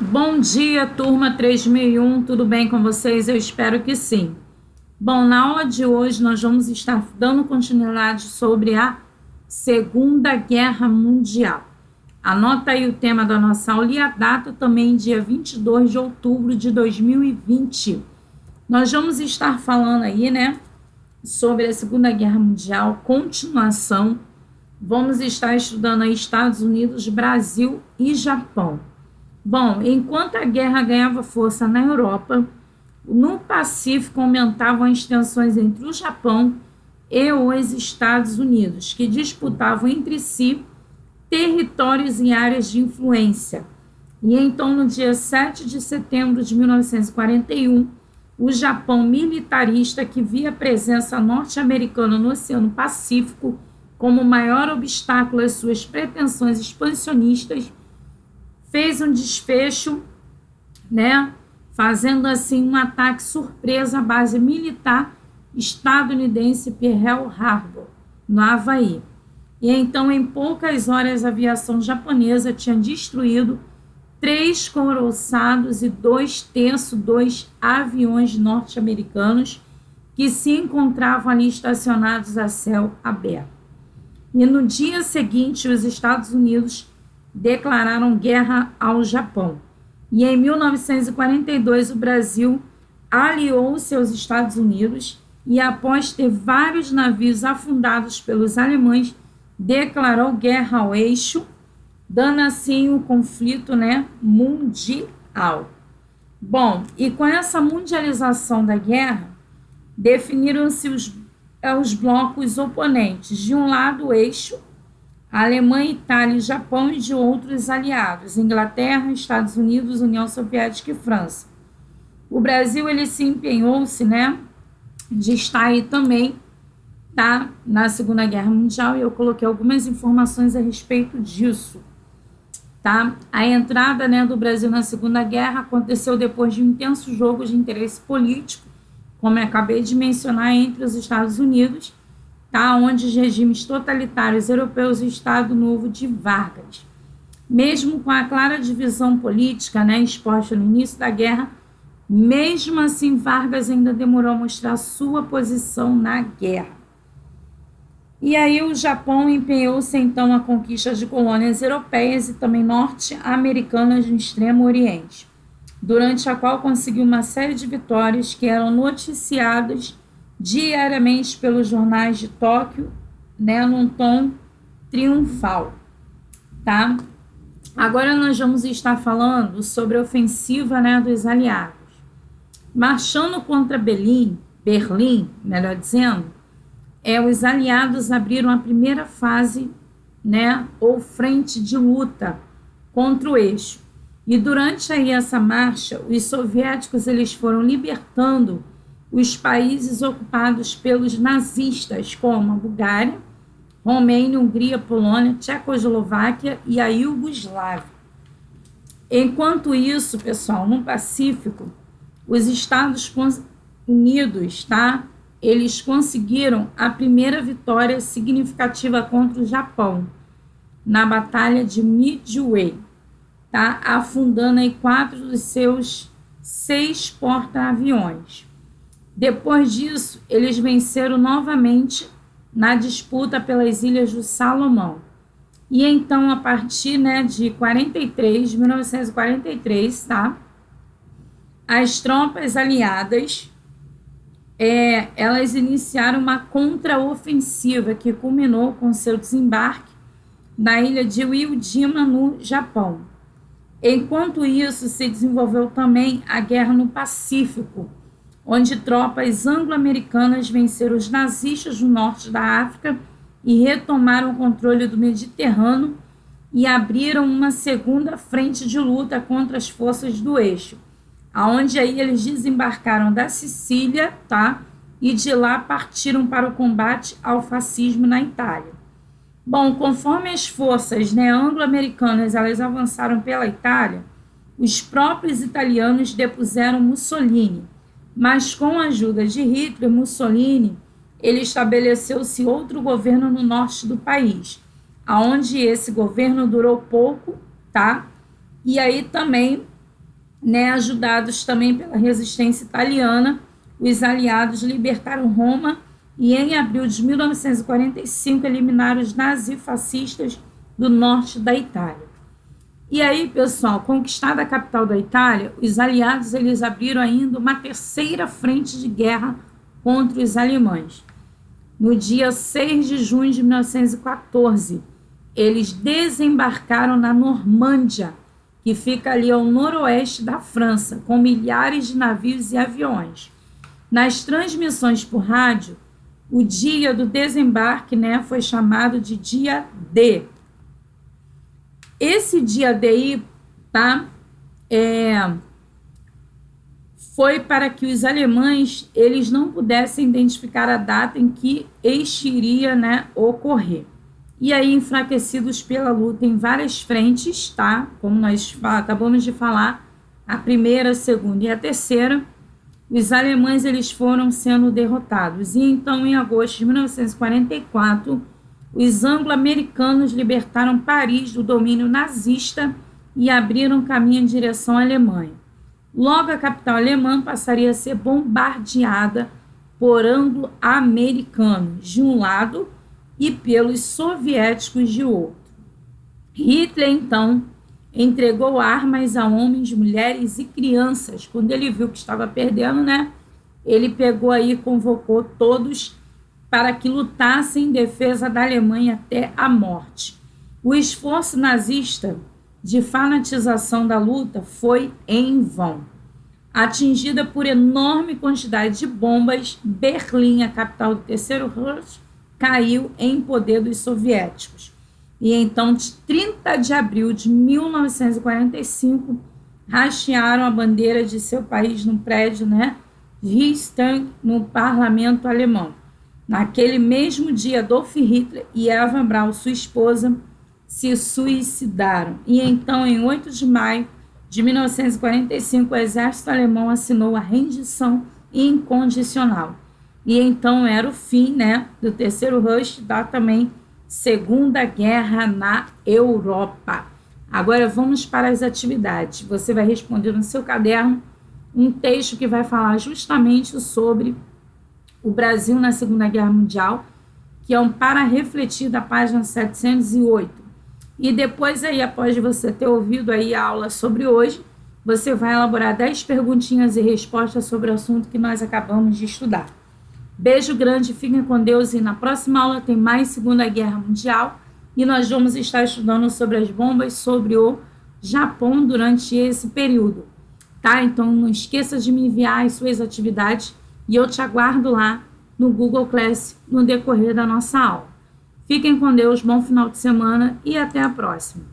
Bom dia, turma 3001, tudo bem com vocês? Eu espero que sim. Bom, na aula de hoje nós vamos estar dando continuidade sobre a Segunda Guerra Mundial. Anota aí o tema da nossa aula e a data também, dia 22 de outubro de 2020. Nós vamos estar falando aí, sobre a Segunda Guerra Mundial, continuação. Vamos estar estudando aí Estados Unidos, Brasil e Japão. Bom, enquanto a guerra ganhava força na Europa, no Pacífico aumentavam as tensões entre o Japão e os Estados Unidos, que disputavam entre si territórios e áreas de influência. E então, no dia 7 de setembro de 1941, o Japão militarista, que via a presença norte-americana no Oceano Pacífico como o maior obstáculo às suas pretensões expansionistas, fez um desfecho, fazendo assim um ataque surpresa à base militar estadunidense Pearl Harbor, no Havaí. E então, em poucas horas, a aviação japonesa tinha destruído 3 couraçados e 2 aviões norte-americanos que se encontravam ali estacionados a céu aberto. E no dia seguinte, os Estados Unidos declararam guerra ao Japão. E em 1942, o Brasil aliou-se aos Estados Unidos e, após ter vários navios afundados pelos alemães, declarou guerra ao eixo, dando assim o conflito mundial. Bom, e com essa mundialização da guerra, definiram-se os blocos oponentes. De um lado, o eixo, a Alemanha, Itália e Japão, e de outros aliados, Inglaterra, Estados Unidos, União Soviética e França. O Brasil, ele se empenhou-se, de estar aí também, na Segunda Guerra Mundial, e eu coloquei algumas informações a respeito disso, A entrada, do Brasil na Segunda Guerra aconteceu depois de um intenso jogo de interesse político, como eu acabei de mencionar, entre os Estados Unidos, onde os regimes totalitários europeus e o Estado Novo de Vargas. Mesmo com a clara divisão política, exposta no início da guerra, mesmo assim Vargas ainda demorou a mostrar sua posição na guerra. E aí o Japão empenhou-se então a conquista de colônias europeias e também norte-americanas no Extremo Oriente, durante a qual conseguiu uma série de vitórias que eram noticiadas diariamente pelos jornais de Tóquio, num tom triunfal, Agora nós vamos estar falando sobre a ofensiva, dos aliados. Marchando contra Berlim, melhor dizendo, os aliados abriram a primeira fase, ou frente de luta contra o eixo. E durante aí essa marcha, os soviéticos eles foram libertando os países ocupados pelos nazistas, como a Bulgária, Romênia, Hungria, Polônia, Tchecoslováquia e a Iugoslávia. Enquanto isso, pessoal, no Pacífico, os Estados Unidos, eles conseguiram a primeira vitória significativa contra o Japão, na Batalha de Midway, afundando aí 4 dos seus 6 porta-aviões. Depois disso, eles venceram novamente na disputa pelas Ilhas do Salomão. E então, a partir de 1943, as tropas aliadas, elas iniciaram uma contraofensiva que culminou com seu desembarque na ilha de Iwo Jima, no Japão. Enquanto isso, se desenvolveu também a guerra no Pacífico, onde tropas anglo-americanas venceram os nazistas no norte da África e retomaram o controle do Mediterrâneo e abriram uma segunda frente de luta contra as forças do eixo, aonde aí eles desembarcaram da Sicília, e de lá partiram para o combate ao fascismo na Itália. Bom, conforme as forças anglo-americanas elas avançaram pela Itália, os próprios italianos depuseram Mussolini, mas com a ajuda de Hitler, Mussolini, ele estabeleceu-se outro governo no norte do país, aonde esse governo durou pouco, E aí também né, ajudados também pela resistência italiana, os aliados libertaram Roma e em abril de 1945 eliminaram os nazifascistas do norte da Itália. E aí, pessoal, conquistada a capital da Itália, os aliados eles abriram ainda uma terceira frente de guerra contra os alemães. No dia 6 de junho de 1914, eles desembarcaram na Normândia, que fica ali ao noroeste da França, com milhares de navios e aviões. Nas transmissões por rádio, o dia do desembarque, né, foi chamado de dia D. Esse dia D aí, tá, foi para que os alemães eles não pudessem identificar a data em que este iria, né, ocorrer. E aí, enfraquecidos pela luta em várias frentes, tá? Como nós acabamos de falar, a primeira, a segunda e a terceira, os alemães eles foram sendo derrotados. E então, em agosto de 1944, os anglo-americanos libertaram Paris do domínio nazista e abriram caminho em direção à Alemanha. Logo, a capital alemã passaria a ser bombardeada por anglo-americanos de um lado e pelos soviéticos de outro. Hitler, então, entregou armas a homens, mulheres e crianças. Quando ele viu que estava perdendo, né, ele pegou aí e convocou todos para que lutassem em defesa da Alemanha até a morte. O esforço nazista de fanatização da luta foi em vão. Atingida por enorme quantidade de bombas, Berlim, a capital do Terceiro Reich, caiu em poder dos soviéticos. E então, de 30 de abril de 1945, hastearam a bandeira de seu país no prédio, né, Reichstag, no parlamento alemão. Naquele mesmo dia, Adolf Hitler e Eva Braun, sua esposa, se suicidaram. E então, em 8 de maio de 1945, o exército alemão assinou a rendição incondicional. E então era o fim, né, do Terceiro Reich, da também Segunda Guerra na Europa. Agora vamos para as atividades. Você vai responder no seu caderno um texto que vai falar justamente sobre o Brasil na Segunda Guerra Mundial, que é um para refletir da página 708. E depois aí, após você ter ouvido aí a aula sobre hoje, você vai elaborar 10 perguntinhas e respostas sobre o assunto que nós acabamos de estudar. Beijo grande, fiquem com Deus e na próxima aula tem mais Segunda Guerra Mundial e nós vamos estar estudando sobre as bombas sobre o Japão durante esse período, tá? Então não esqueça de me enviar as suas atividades e eu te aguardo lá no Google Class no decorrer da nossa aula. Fiquem com Deus, bom final de semana e até a próxima.